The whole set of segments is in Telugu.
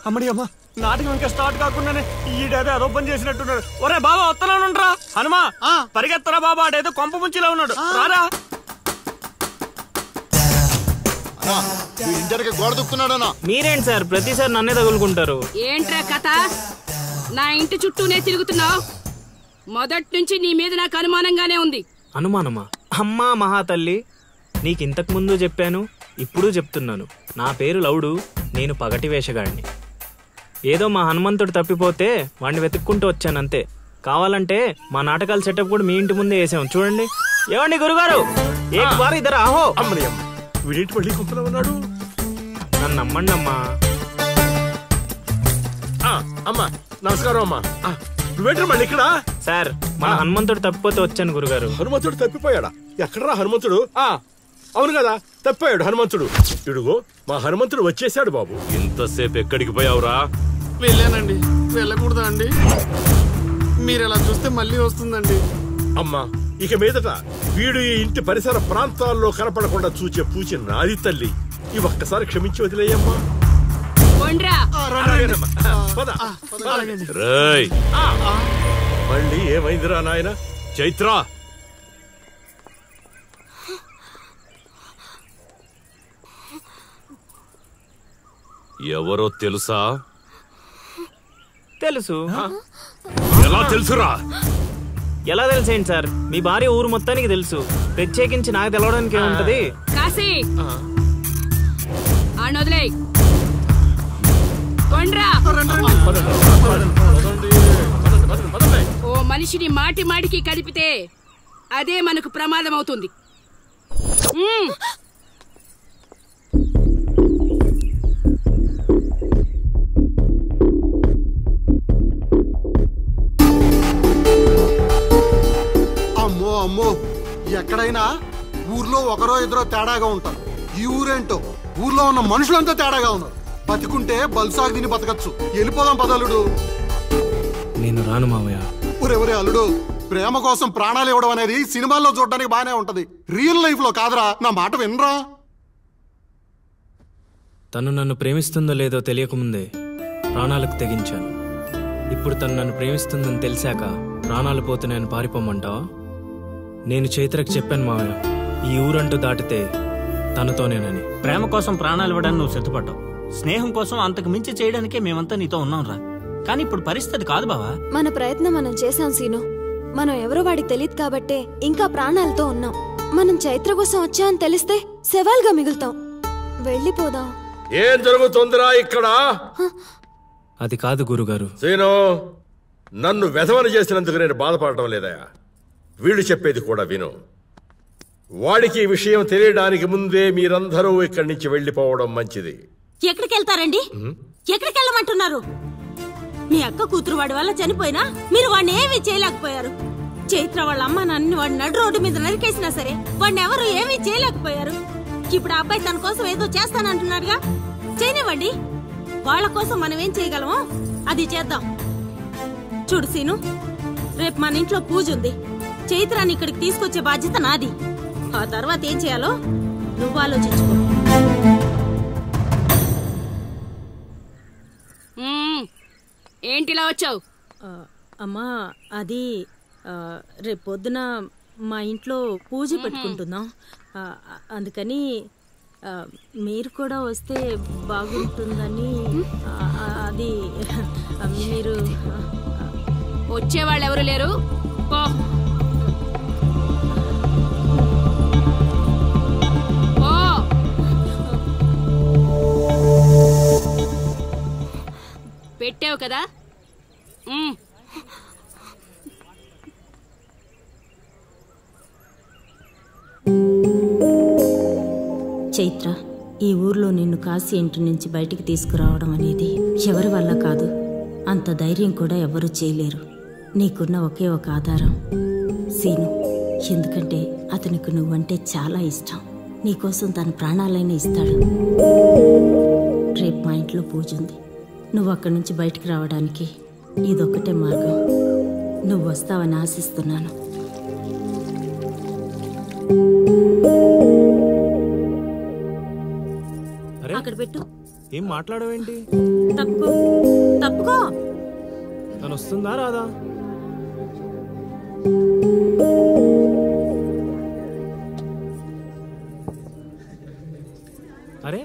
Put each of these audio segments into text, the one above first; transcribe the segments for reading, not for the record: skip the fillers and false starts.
అమ్మడి అమ్మ, నాటకం ఇంకా స్టార్ట్ కాకుండానే ఈడేదో అదో పని చేసినట్టున్నాడు. ఒరే బాబా వస్తున్నానుండ్రా. హనుమా పరిగెత్తరా బాబా, ఆడేదో కొంప ముంచిలా ఉన్నాడు. రారా. గోడ దుక్కున్నాడనా? మీరేంటి సార్ ప్రతిసారి నన్నే తగులుకుంటారు? ఏంట్రా కథ? నా ఇంటి చుట్టూనే తిరుగుతున్నావు. మొదటి నుంచి నీ మీద నాకు అనుమానంగానే ఉంది. అనుమానమా? అమ్మా మహాతల్లి, నీకు ఇంతకు ముందు చెప్పాను, ఇప్పుడు చెప్తున్నాను. నా పేరు లౌడు, నేను పగటి వేషగాడిని. ఏదో మా హనుమంతుడు తప్పిపోతే వాడిని వెతుక్కుంటూ వచ్చానంతే. కావాలంటే మా నాటకాల సెటప్ కూడా మీ ఇంటి ముందే వేసాం, చూడండి. ఏమండి గురుగారు, ఇద్దరు ఆహో. వీడేంటి మళ్ళీ కుంపలో ఉన్నాడు? నన్ను నమ్మండి అమ్మా. అమ్మా నమస్కారం అమ్మా. నువ్వేంటి మళ్ళీ ఇక్కడ? సార్, మన హనుమంతుడు తప్పిపోతే వచ్చాను గురుగారు. హనుమంతుడు తప్పిపోయాడా? ఎక్కడరా హనుమంతుడు? అవును కదా, తప్పిపోయాడు హనుమంతుడు. ఇడుగో మా హనుమంతుడు వచ్చేసాడు బాబు. ఇంతసేపు ఎక్కడికి పోయావురా? వెళ్ళానండి. వెళ్ళకూడదా అండి? మీరు ఎలా చూస్తే మళ్ళీ వస్తుందండి. అమ్మా, ఇక మీదట వీడు ఈ ఇంటి పరిసర ప్రాంతాల్లో కనపడకుండా చూచే పూచి నాది తల్లి. ఈ ఒక్కసారి క్షమించి వదిలేయమ్మా. మళ్ళీ ఏమైందిరా నాయన? చైత్ర, ఎవరో తెలుసా? తెలుసు. ఎలా తెలుసురా? ఎలా తెలుసేంటి సార్, మీ భార్య ఊరు మొత్తానికి తెలుసు. ప్రత్యేకించి నాకు తెలవడానికి ఏముంటది? కాశీ ఓ మనిషిని మాటి మాటికి కదిపితే అదే మనకు ప్రమాదం అవుతుంది. అమ్మో అమ్మో, ఎక్కడైనా ఊర్లో ఒకరో ఇద్దరో తేడాగా ఉంటారు. ఈ ఊరేంటో ఊర్లో ఉన్న మనుషులంతా తేడాగా ఉన్నారు. బతికుంటే బల్సాగు తిని బతకచ్చు. వెళ్ళిపోదాం పదలుడు. నేను రాను మావయ్య. ఒరే అల్లుడు, ప్రేమ కోసం ప్రాణాలు ఇవ్వడం అనేది సినిమాల్లో చూడడానికి బానే ఉంటది, రియల్ లైఫ్ లో కాదురా. నా మాట వినరా? తను నన్ను ప్రేమిస్తుందో లేదో తెలియకముందే ప్రాణాలకు తెగించాను. ఇప్పుడు తను నన్ను ప్రేమిస్తుందని తెలిసాక ప్రాణాలు పోతున్నాయని పారిపోమంటావా? నేను చైత్రకు చెప్పాను మావయ్య, ఈ ఊరంటూ దాటితే తనతోనేనని. ప్రేమ కోసం ప్రాణాలు ఇవ్వడానికి నువ్వు సిద్ధపడ్డావు. స్నేహం కోసం అంతకు మించి చేయడానికే మేమంతా నీతో ఉన్నాం రా. కానీ ఇప్పుడు పరిస్థితి కాదు బావా. మన ప్రయత్నం మనం చేశాం సీను. మనం ఎవరో వాడికి తెలియదు కాబట్టే ఇంకా ప్రాణాలతో ఉన్నాం. మనం చైత్ర కోసం వచ్చామని తెలిస్తే శవాల్గా మిగులుతాం. వెళ్ళిపోదాం. ఏం జరుగుతుందిరా ఇక్కడ? అది కాదు గురుగారు. సీను, నన్ను వెధవని చేసినందుకు నేను బాధపడటం లేదయా. వీడు చెప్పేది కూడా విను. వాడికి ఈ విషయం తెలియడానికి ముందే మీరందరూ ఇక్కడి నుంచి వెళ్ళిపోవడం మంచిది. ఎక్కడికి వెళ్తారండి? ఎక్కడికి వెళ్ళమంటున్నారు? మీ అక్క కూతురు వాడి వల్ల చనిపోయినా మీరు వాడిని ఏమీ చేయలేకపోయారు. చైత్ర వాళ్ళ అమ్మ నాన్నని వాడిని నడు రోడ్డు మీద నరికేసినా సరే వాడిని ఎవరు ఏమీ చేయలేకపోయారు. ఇప్పుడు ఆ అబ్బాయి తన కోసం ఏదో చేస్తానంటున్నాడుగా, చేయనివ్వండి. వాళ్ళ కోసం మనం ఏం చేయగలమో అది చేద్దాం. చూడు సీను, రేపు మన ఇంట్లో పూజ ఉంది. చైత్రాన్ని ఇక్కడికి తీసుకొచ్చే బాధ్యత నాది. ఆ తర్వాత ఏం చేయాలో నువ్వు ఆలోచించుకో. ఏంటిలా వచ్చావు? అమ్మా, అది రేపు పొద్దున మా ఇంట్లో పూజ పెట్టుకుంటున్నాం. అందుకని మీరు కూడా వస్తే బాగుంటుందని. అది మీరు వచ్చేవాళ్ళు ఎవరు లేరు. పెట్టావు కదా. చైత్ర, ఈ ఊర్లో నిన్ను కాశీ ఇంటి నుంచి బయటికి తీసుకురావడం అనేది ఎవరి వల్ల కాదు. అంత ధైర్యం కూడా ఎవరు చేయలేరు. నీకున్న ఒకే ఒక ఆధారం సీను. ఎందుకంటే అతనికి నువ్వంటే చాలా ఇష్టం. నీకోసం తన ప్రాణాలైనా ఇస్తాడు. రేపు మా ఇంట్లో పూజ ఉంది. నువ్వు అక్కడి నుంచి బయటికి రావడానికి ఇదొక్కటే మార్గం. నువ్వు వస్తావని ఆశిస్తున్నాను. అక్కడ పెట్టు. ఏం మాట్లాడవేంటి? తప్పుకో. తను వస్తుందా రాదా? అరే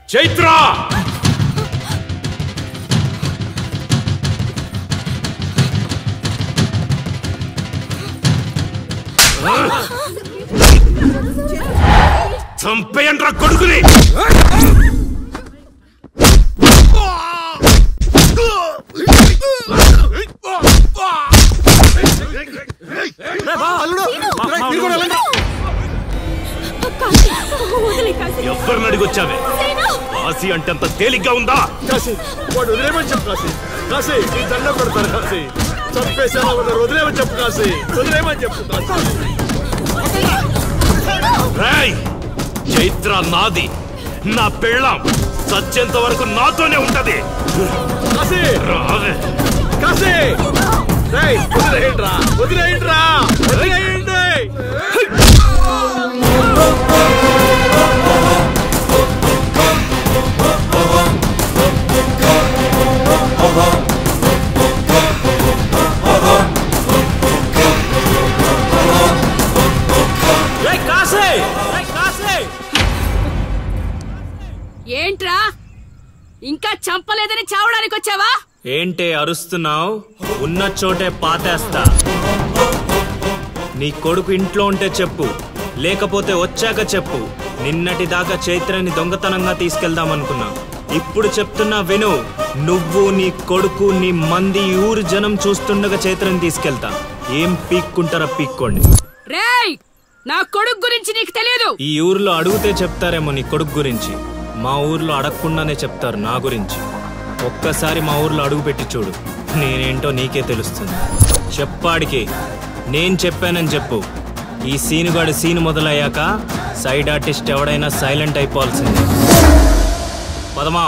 చైత్ర! చంపేయండ్రా కొడుకుని! ఎవరిని అడిగొచ్చావే? కాశీ అంటే అంత తేలిగ్గా ఉందా? కాశీ వాడు వదిలేమని చెప్పు. కాశీ కాశీ నీ దండం పెడతాను. కాశీ చంపేసేలా ఉన్నారు. వదిలేమని చెప్పు. కాశీ వదిలేమని చెప్పు. చైత్ర నాది, నా పెళ్ళాం. చచ్చేంత వరకు నాతోనే ఉంటది. కాశీ రావే. కాశీ వదిలేయండిరా, వదిలేయండిరా, వదిలేయండి. ఏంట్రా ఇంకా చంపలేదని చావడానికి వచ్చావా? ఏంటే అరుస్తున్నావు? ఉన్న చోటే పాతేస్తా. నీ కొడుకు ఇంట్లో ఉంటే చెప్పు, లేకపోతే వచ్చాక చెప్పు. నిన్నటి దాకా చైత్రని దొంగతనంగా తీసుకెళ్దామనుకున్నా. ఇప్పుడు చెప్తున్నా విను. నువ్వు, నీ కొడుకు, నీ మంది ఊరు జనం చూస్తుండగా చైత్రని తీసుకెళ్తా. ఏం పీక్కుంటారా పీక్కోండి. రేయ్, నా కొడుకు గురించి నీకు తెలియదు. ఈ ఊర్లో అడిగితే చెప్తారేమో నీ కొడుకు గురించి. మా ఊర్లో అడగకుండానే చెప్తారు నా గురించి. ఒక్కసారి మా ఊర్లో అడుగు పెట్టి చూడు, నేనేంటో నీకే తెలుస్తుంది. చెప్పాడికి నేను చెప్పానని చెప్పు. ఈ సీనుగాడి సీన్ మొదలయ్యాక సైడ్ ఆర్టిస్ట్ ఎవడైనా సైలెంట్ అయిపోవాల్సిందే. పదమా.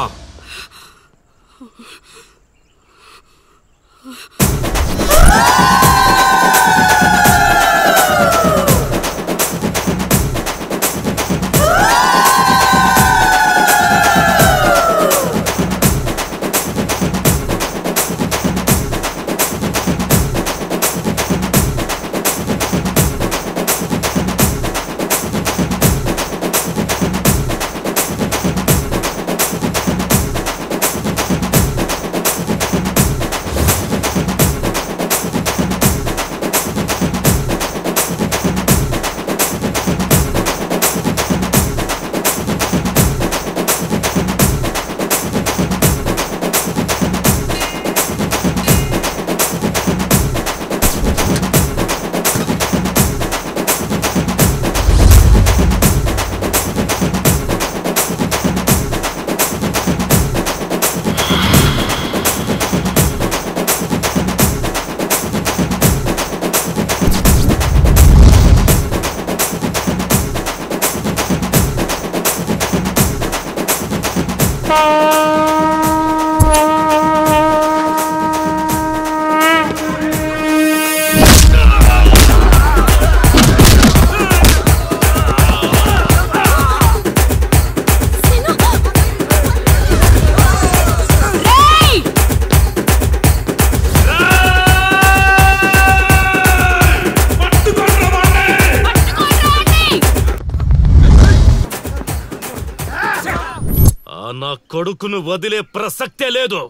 నా కొడుకును వదిలే ప్రసక్తే లేదు.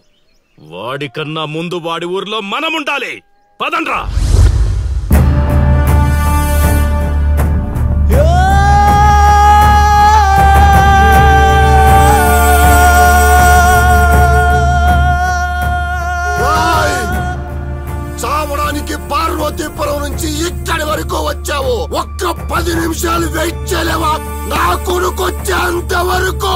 వాడికన్నా ముందు వాడి ఊర్లో మనముండాలి. పదండ్రా. వెయిట్ చేయలేవా నా కొడుకు వచ్చేంత వరకు?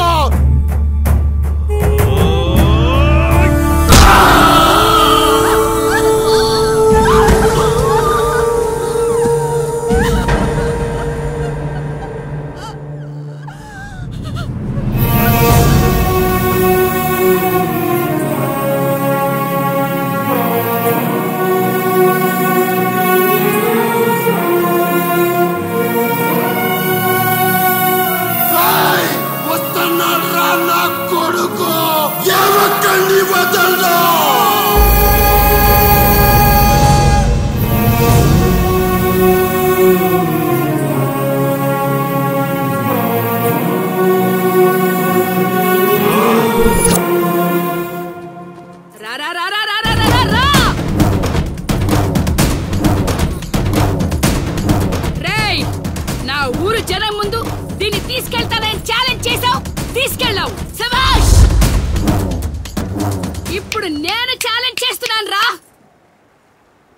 ఇప్పుడు నేను ఛాలెంజ్ చేస్తున్నాను రా.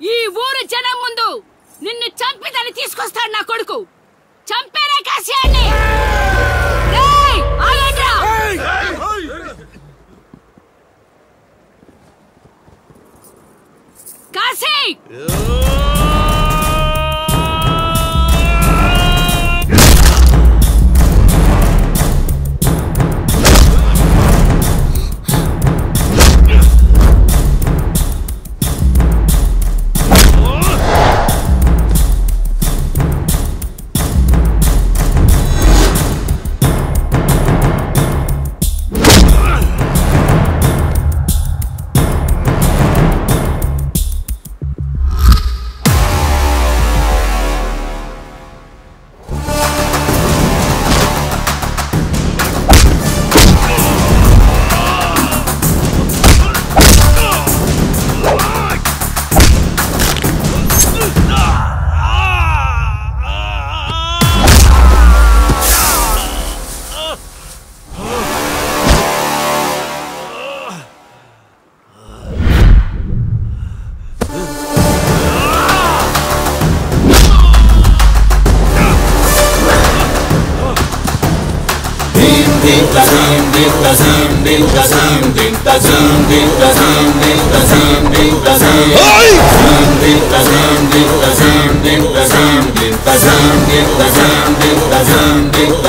ఈ ఊరు జనం ముందు నిన్ను చంపిదని తీసుకొస్తాడు నా కొడుకు. చంపేరే కాశీయాన్ని. రేయ్ ఆగండ్రా. కాశీ Ding